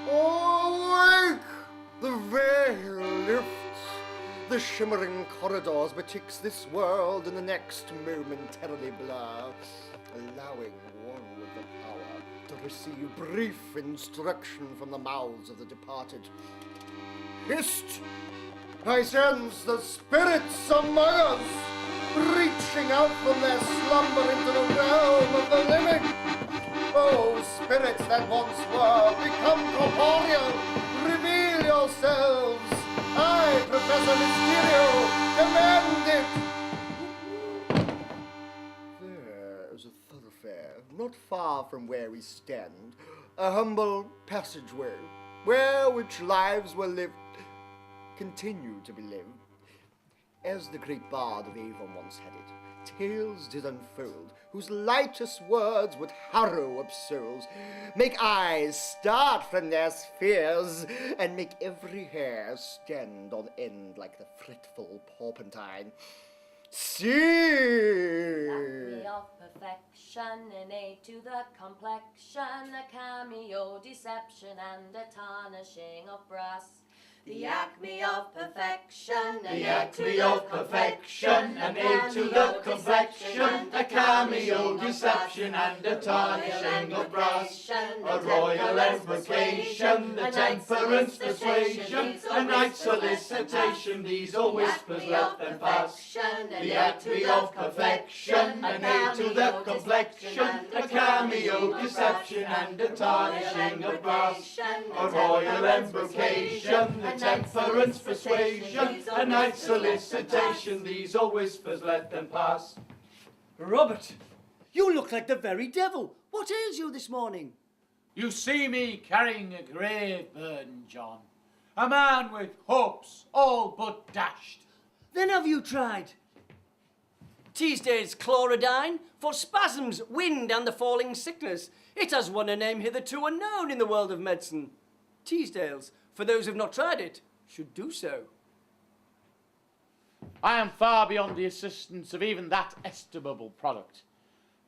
Awake! The veil lifts. The shimmering corridors betwixt this world and the next momentarily blur, allowing one with the power to receive brief instruction from the mouths of the departed. Hist! I sense the spirits among us, reaching out from their slumber into the realm of the living. Oh, spirits that once were, become corporeal, reveal yourselves. I, Professor Mysterio, demand it! There is a thoroughfare, not far from where we stand, a humble passageway, where which lives were lived, continue to be lived. As the great bard of Avon once had it, tales did unfold, whose lightest words would harrow up souls, make eyes start from their spheres, and make every hair stand on end like the fretful porpentine. See! Acme of perfection, an aid to the complexion, a cameo deception, and a tarnishing of brass. The acme of perfection, the acme of perfection, an aid to the complexion, a cameo deception and a tarnishing of brass, a royal imprecation, the temperance persuasion, a night solicitation, these are whispers, let them pass. The acme of perfection, an aid to the complexion, a cameo deception and a tarnishing of brass, a royal imprecation, the temperance persuasion, a night solicitation, these are whispers, let them pass. Robert, you look like the very devil. What ails you this morning? You see me carrying a grave burden, John. A man with hopes all but dashed. Then have you tried Teasdale's chlorodyne for spasms, wind and the falling sickness? It has won a name hitherto unknown in the world of medicine. Teasdale's, for those who have not tried it, should do so. I am far beyond the assistance of even that estimable product.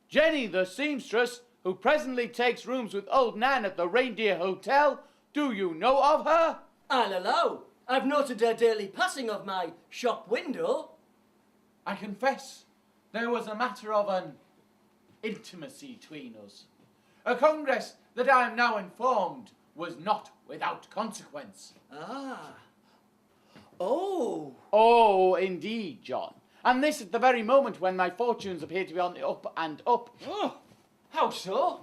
Jenny, the seamstress, who presently takes rooms with old Nan at the Reindeer Hotel, do you know of her? I'll allow. I've noted her daily passing of my shop window. I confess, there was a matter of an intimacy between us. A congress that I am now informed was not without consequence. Ah. Oh. Oh, indeed, John. And this at the very moment when my fortunes appear to be on the up and up. Oh, how so?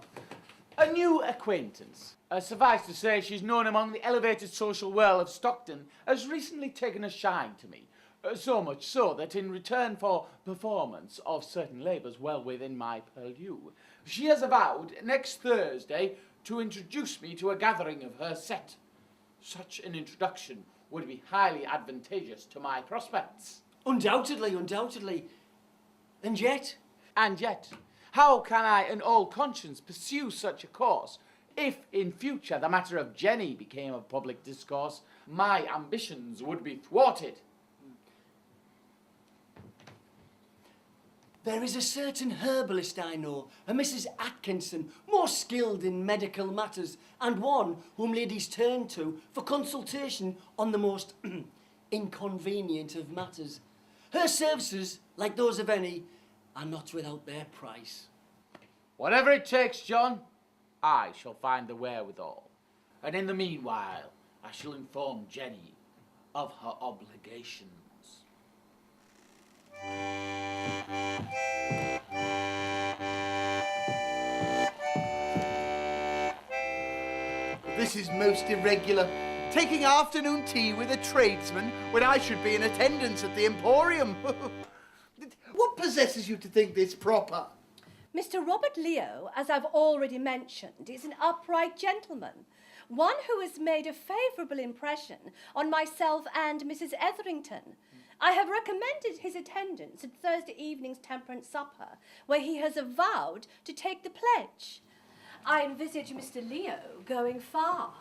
A new acquaintance. Suffice to say, she's known among the elevated social world of Stockton, has recently taken a shine to me. So much so that in return for performance of certain labours well within my purview, she has avowed next Thursday to introduce me to a gathering of her set. Such an introduction would be highly advantageous to my prospects. Undoubtedly, undoubtedly. And yet, how can I in all conscience pursue such a course if in future the matter of Jenny became of public discourse? My ambitions would be thwarted. there is a certain herbalist I know, a Mrs. Atkinson, more skilled in medical matters, and one whom ladies turn to for consultation on the most inconvenient of matters. Her services, like those of any, are not without their price. Whatever it takes, John, I shall find the wherewithal. And in the meanwhile, I shall inform Jenny of her obligations. This is most irregular. Taking afternoon tea with a tradesman when I should be in attendance at the Emporium. What possesses you to think this proper? Mr. Robert Leo, as I've already mentioned, is an upright gentleman, one who has made a favourable impression on myself and Mrs. Etherington. I have recommended his attendance at Thursday evening's temperance supper, where he has avowed to take the pledge. I envisage Mr. Leo going far.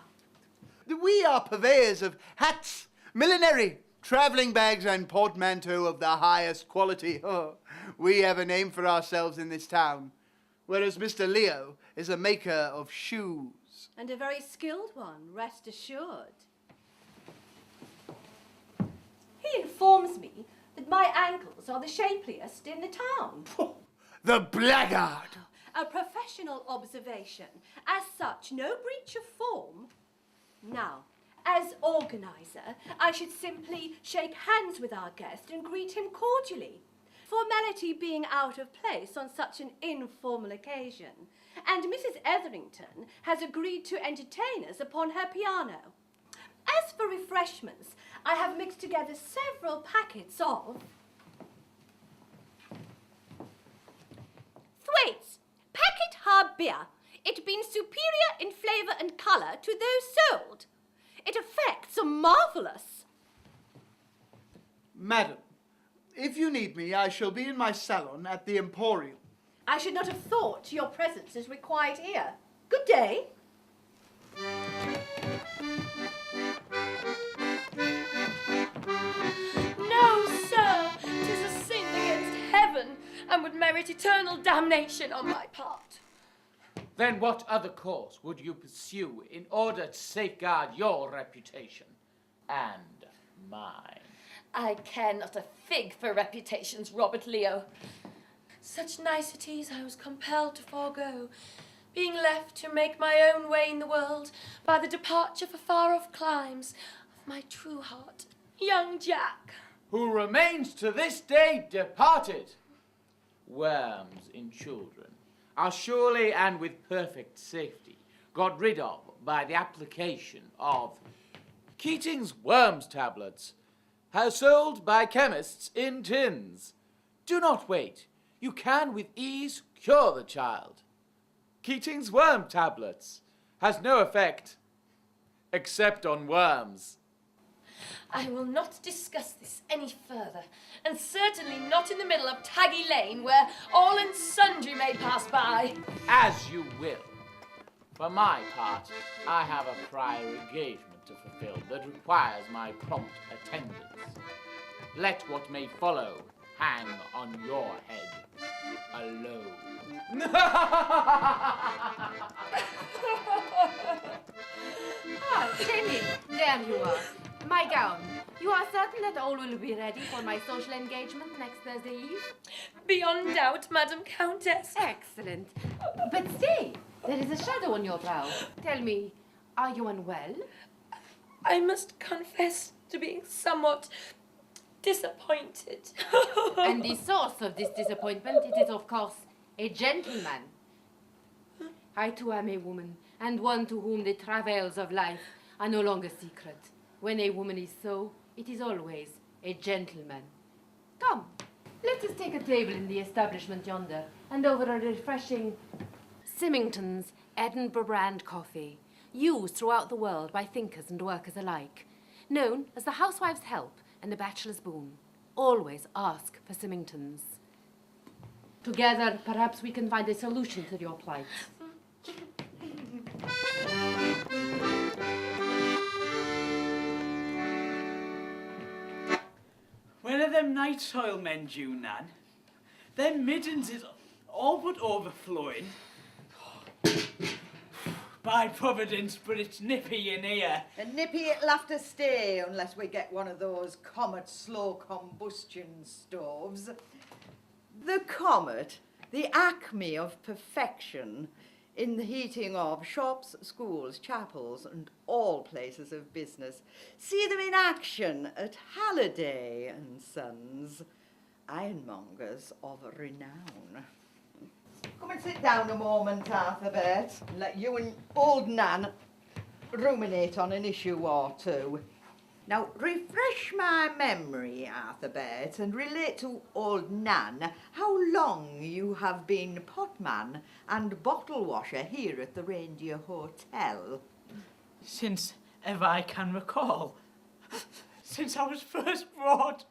We are purveyors of hats, millinery, travelling bags and portmanteaux of the highest quality. Oh, we have a name for ourselves in this town. whereas Mr. Leo is a maker of shoes. And a very skilled one, rest assured. He informs me that my ankles are the shapeliest in the town. The blackguard! A professional observation. As such, no breach of form. Now, as organiser, I should simply shake hands with our guest and greet him cordially. Formality being out of place on such an informal occasion. And Mrs. Etherington has agreed to entertain us upon her piano. As for refreshments, I have mixed together several packets of Thwaites, packet hard beer. It being superior in flavour and colour to those sold. It effects are marvellous. Madam, if you need me, I shall be in my salon at the Emporium. I should not have thought your presence is required here. Good day. No, sir, 'tis a sin against heaven, and would merit eternal damnation on my part. Then what other course would you pursue in order to safeguard your reputation and mine? I care not a fig for reputations, Robert Leo. Such niceties I was compelled to forego, being left to make my own way in the world by the departure for far-off climes of my true heart, young Jack. Who remains to this day departed. Worms in children are surely and with perfect safety got rid of by the application of Keating's Worms tablets, sold by chemists in tins. Do not wait. You can with ease cure the child. Keating's Worm tablets has no effect except on worms. I will not discuss this any further, and certainly not in the middle of Taggy Lane, where all and sundry may pass by. As you will. For my part, I have a prior engagement to fulfill that requires my prompt attendance. Let what may follow hang on your head alone. Ah, Jamie, there you are. My gown. You are certain that all will be ready for my social engagement next Thursday Eve? Beyond doubt, Madam Countess. Excellent. But stay, there is a shadow on your brow. Tell me, are you unwell? I must confess to being somewhat disappointed. And the source of this disappointment, it is of course a gentleman. I too am a woman, and one to whom the travails of life are no longer secret. When a woman is so, it is always a gentleman. Come, let us take a table in the establishment yonder, and over a refreshing Symington's Edinburgh brand coffee, used throughout the world by thinkers and workers alike, known as the housewife's help and the bachelor's boon. Always ask for Symington's. Together, perhaps we can find a solution to your plight. When are them night soil men due, Nan? Them middens is all but overflowing. By Providence, but it's nippy in here. And nippy it'll have to stay unless we get one of those Comet slow combustion stoves. The Comet, the acme of perfection in the heating of shops, schools, chapels, and all places of business. See them in action at Halliday and Sons, ironmongers of renown. Come and sit down a moment, Arthur, and let you and old Nan ruminate on an issue or two. Now, refresh my memory, Arthur, and relate to old Nan how long you have been potman and bottle washer here at the Reindeer Hotel. Since ever I can recall. Since I was first brought,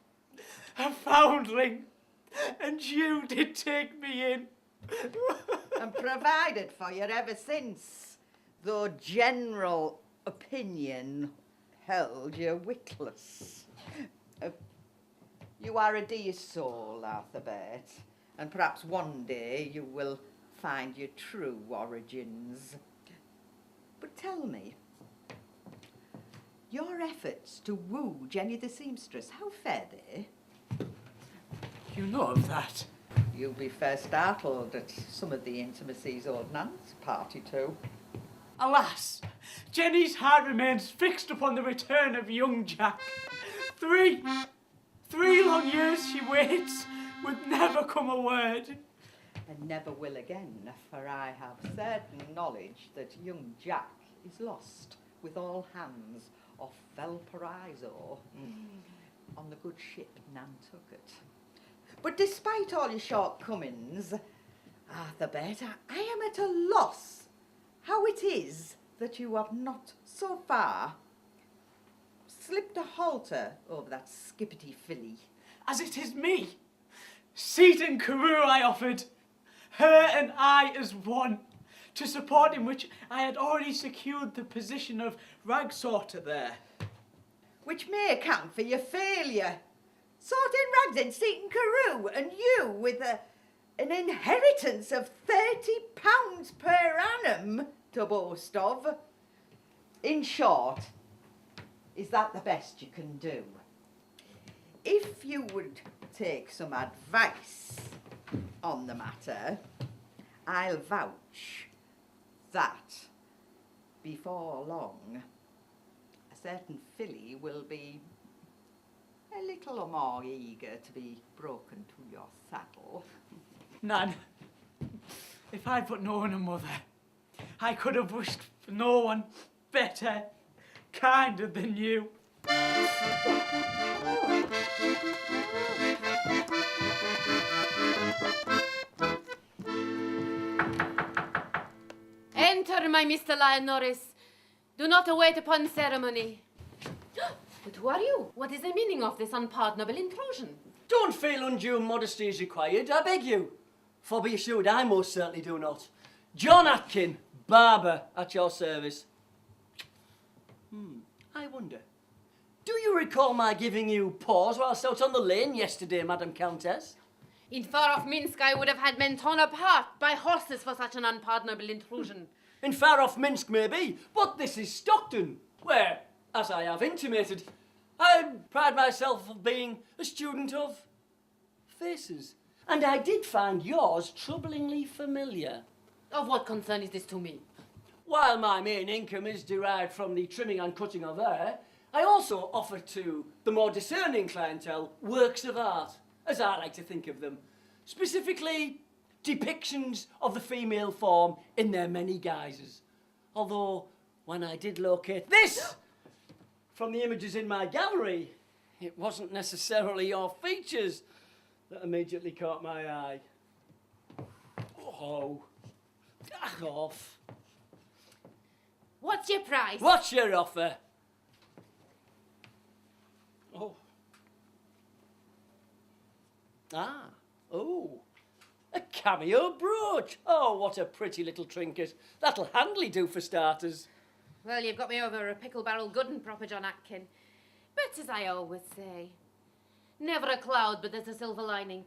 a foundling, and you did take me in. And provided for you ever since, though general opinion held you witless. You are a dear soul, Arthur, and perhaps one day you will find your true origins. But tell me, your efforts to woo Jenny the seamstress, how fare they? You know of that? You'll be fair startled at some of the intimacies old Nan's party to. Alas, Jenny's heart remains fixed upon the return of young Jack. Three long years she waits, with never come a word. And never will again, for I have certain knowledge that young Jack is lost with all hands off Valparaiso on the good ship Nantucket. But despite all your shortcomings, the better, I am at a loss how it is that you have not so far slipped a halter over that skippity filly. As it is me, seat and career I offered, her and I as one, to support in which I had already secured the position of rag sorter there. Which may account for your failure. Sorting rags in Seaton Carew, and you with an inheritance of £30 per annum to boast of. In short, is that the best you can do? If you would take some advice on the matter, I'll vouch that before long a certain filly will be a little more eager to be broken to your saddle. Nan, if I'd but known a mother, I could have wished for no one better, kinder than you. Enter, my Mr. Lion Norris. Do not await upon ceremony. But who are you? What is the meaning of this unpardonable intrusion? Don't feel undue modesty is required, I beg you. For be assured, I most certainly do not. John Atkin, barber, at your service. I wonder, do you recall my giving you pause whilst out on the lane yesterday, Madam Countess? In far off Minsk, I would have had men torn apart by horses for such an unpardonable intrusion. In far off Minsk, maybe, but this is Stockton, where, as I have intimated, I pride myself of being a student of faces. And I did find yours troublingly familiar. Of what concern is this to me? While my main income is derived from the trimming and cutting of hair, I also offer to the more discerning clientele works of art, as I like to think of them. Specifically, depictions of the female form in their many guises. Although, when I did locate this from the images in my gallery, it wasn't necessarily your features that immediately caught my eye. Oh, back off. What's your price? What's your offer? Oh. Oh. A cameo brooch. Oh, what a pretty little trinket. That'll handily do for starters. Well, you've got me over a pickle barrel good and proper, John Atkin. But as I always say, never a cloud but there's a silver lining.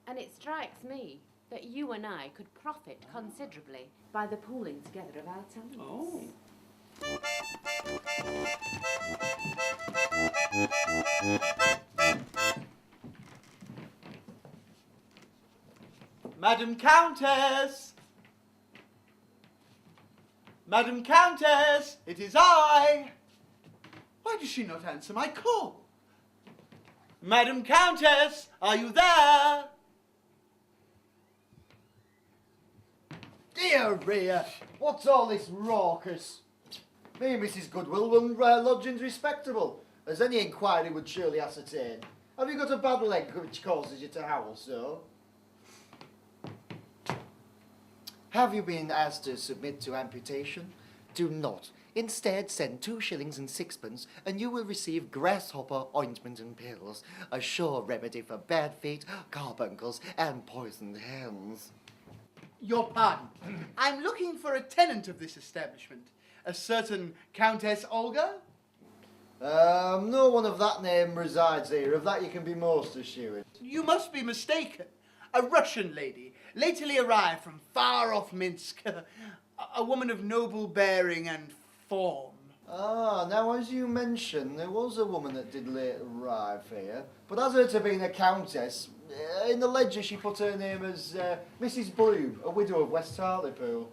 And it strikes me that you and I could profit considerably by the pooling together of our talents. Oh. Madam Countess! Madam Countess, it is I! Why does she not answer my call? Madam Countess, are you there? Dear Rhea, what's all this raucous? Me and Mrs. Goodwill run lodgings respectable, as any inquiry would surely ascertain. Have you got a bad leg which causes you to howl so? Have you been asked to submit to amputation? Do not. Instead, send 2 shillings and 6pence and you will receive grasshopper ointment and pills, a sure remedy for bad feet, carbuncles and poisoned hands. Your pardon. I'm looking for a tenant of this establishment. A certain Countess Olga? No one of that name resides here. Of that you can be most assured. You must be mistaken. a Russian lady, lately arrived from far off Minsk. A woman of noble bearing and form. Ah, now as you mentioned, there was a woman that did late arrive here, but as her to being a countess, in the ledger she put her name as Mrs. Blue, a widow of West Hartlepool.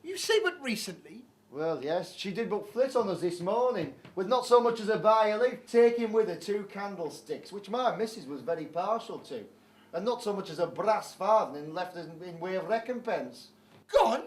You say but recently? Well, yes, she did but flit on us this morning, with not so much as a by a leaf, taking with her 2 candlesticks, which my missus was very partial to, and not so much as a brass farthing left us in way of recompense. Gone?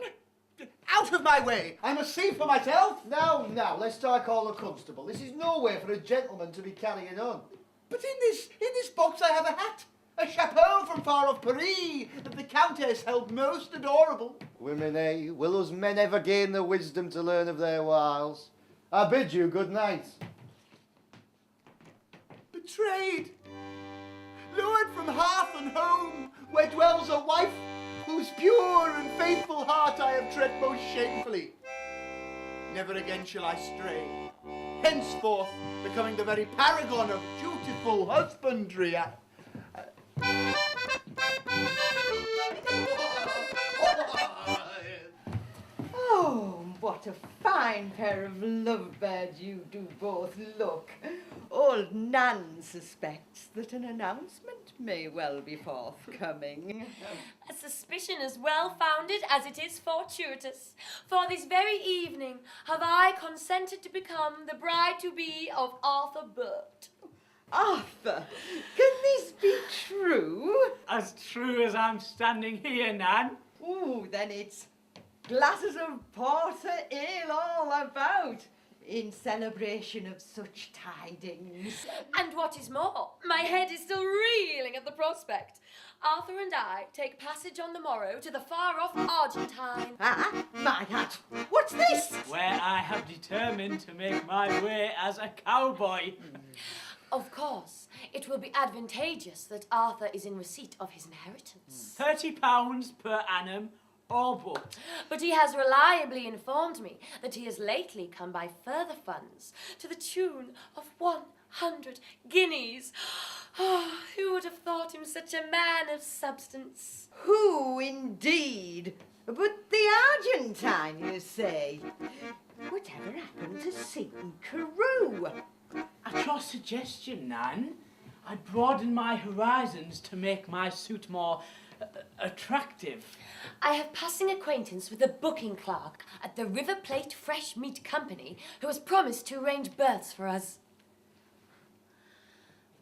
Out of my way! I must see for myself! Now, let's call a constable. This is no way for a gentleman to be carrying on. But in this box I have a hat, a chapeau from far off Paris that the Countess held most adorable. Women, eh? Will us men ever gain the wisdom to learn of their wiles? I bid you good night. Betrayed, lured from hearth and home, where dwells a wife whose pure and faithful heart I have tread most shamefully. Never again shall I stray, henceforth becoming the very paragon of dutiful husbandry. Oh, what a fine pair of lovebirds you do both look. Old Nan suspects that an announcement may well be forthcoming. A suspicion as well founded as it is fortuitous. For this very evening have I consented to become the bride-to-be of Arthur Burt. Arthur, can this be true? As true as I'm standing here, Nan. Ooh, then it's glasses of porter ale all about, in celebration of such tidings. And what is more, my head is still reeling at the prospect. Arthur and I take passage on the morrow to the far-off Argentine. Ah, my hat. What's this? Where I have determined to make my way as a cowboy. Of course, it will be advantageous that Arthur is in receipt of his inheritance. £30 per annum, or both. But he has reliably informed me that he has lately come by further funds to the tune of 100 guineas. Oh, who would have thought him such a man of substance? Who indeed? But the Argentine, you say? Whatever happened to Seton Carew? At your suggestion, Nan, I'd broaden my horizons to make my suit more attractive. I have passing acquaintance with the booking clerk at the River Plate Fresh Meat Company who has promised to arrange berths for us.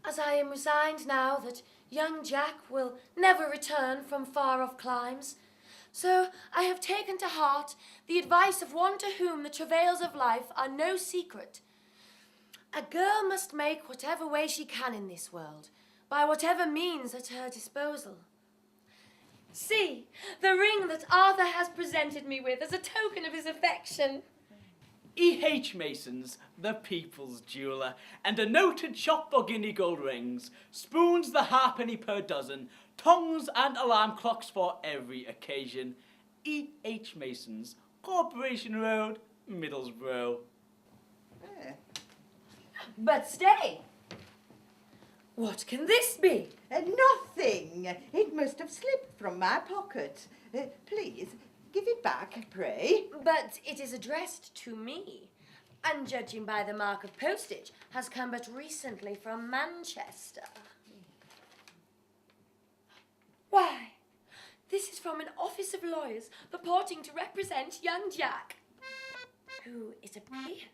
As I am resigned now that young Jack will never return from far-off climes, so I have taken to heart the advice of one to whom the travails of life are no secret. A girl must make whatever way she can in this world, by whatever means at her disposal. See, the ring that Arthur has presented me with as a token of his affection. E.H. Mason's the people's jeweller, and a noted shop for guinea gold rings, spoons the halfpenny per dozen, tongs and alarm clocks for every occasion. E.H. Mason's, Corporation Road, Middlesbrough. But stay! What can this be? Nothing. It must have slipped from my pocket. Please, give it back, pray. But it is addressed to me, and judging by the mark of postage, has come but recently from Manchester. Why, this is from an office of lawyers purporting to represent young Jack, who, it appears,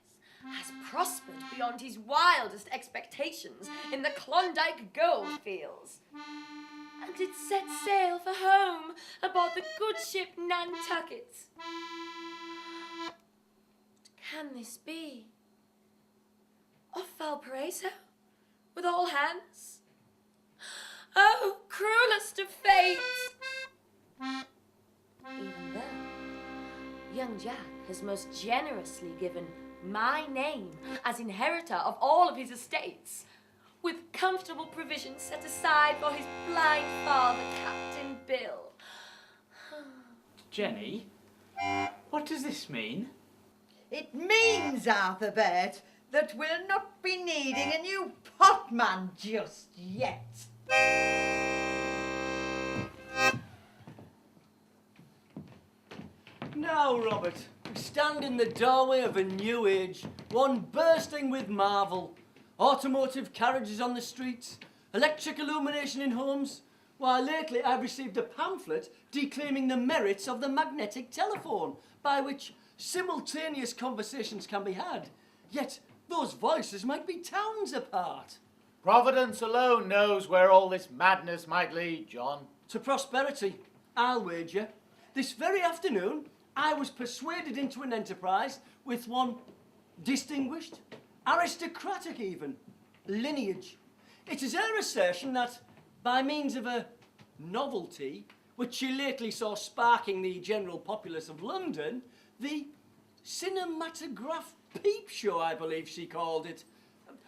has prospered beyond his wildest expectations in the Klondike gold fields. And it set sail for home aboard the good ship Nantucket. Can this be? Off Valparaiso? With all hands? Oh, cruelest of fate! Even though young Jack has most generously given my name as inheritor of all of his estates, with comfortable provisions set aside for his blind father, Captain Bill. Jenny, what does this mean? It means, Arthur Burt, that we'll not be needing a new potman just yet. But it is addressed to me. And what can this be? Nothing. It must have slipped from my pocket. Please, give it back, pray. Please, give it back, pray. And what can this be? Potman just yet. Now, Robert, we stand in the doorway of a new age, one bursting with marvel. Automotive carriages on the streets, electric illumination in homes. Why, lately I've received a pamphlet declaiming the merits of the magnetic telephone, by which simultaneous conversations can be had. Yet those voices might be towns apart. Providence alone knows where all this madness might lead, John. To prosperity, I'll wager. This very afternoon, I was persuaded into an enterprise with one distinguished, aristocratic even, lineage. It is her assertion that, by means of a novelty, which she lately saw sparking the general populace of London, the cinematograph peep show, I believe she called it,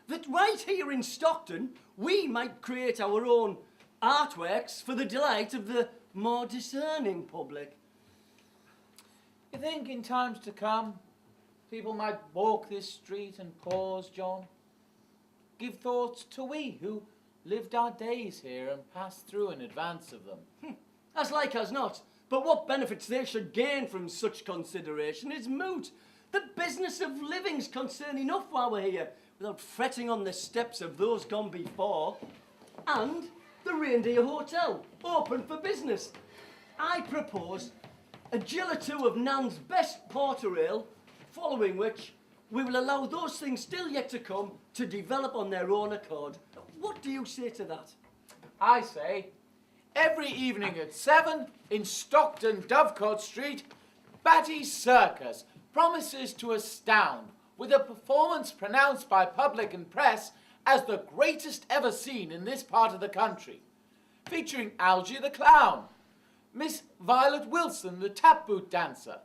that right here in Stockton, we might create our own artworks for the delight of the more discerning public. You think in times to come, people might walk this street and pause, John? Give thought to we who lived our days here and passed through in advance of them. As like as not, but what benefits they should gain from such consideration is moot. The business of living's concern enough while we're here, without fretting on the steps of those gone before. And the Reindeer Hotel, open for business. I propose a gill or two of Nan's best porter ale, following which we will allow those things still yet to come to develop on their own accord. What do you say to that? I say, every evening at 7 in Stockton, Dovecote Street, Batty's Circus promises to astound with a performance pronounced by public and press as the greatest ever seen in this part of the country, featuring Algy the Clown, Miss Violet Wilson the tap boot dancer,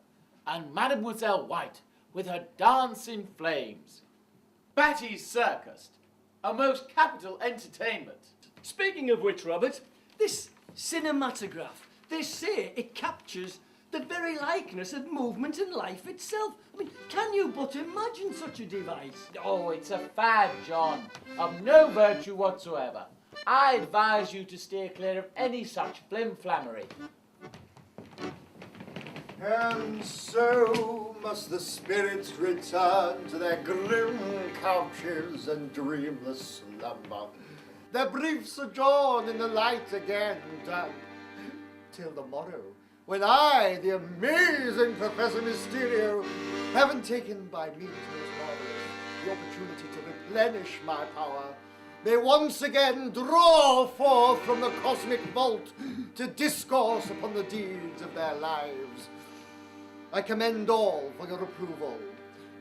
and Mademoiselle White with her dance in flames. Batty's Circus, a most capital entertainment. Speaking of which, Robert, this cinematograph, they say it captures the very likeness of movement and life itself. I mean, can you but imagine such a device? Oh, it's a fad, John, of no virtue whatsoever. I advise you to steer clear of any such flim-flammery. And so must the spirits return to their grim couches and dreamless slumber. Their brief sojourn in the light again done, till the morrow, when I, the amazing Professor Mysterio, having taken by means most marvelous the opportunity to replenish my power, may once again draw forth from the cosmic vault to discourse upon the deeds of their lives. I commend all for your approval.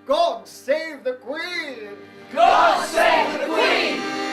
God save the Queen! God save the Queen!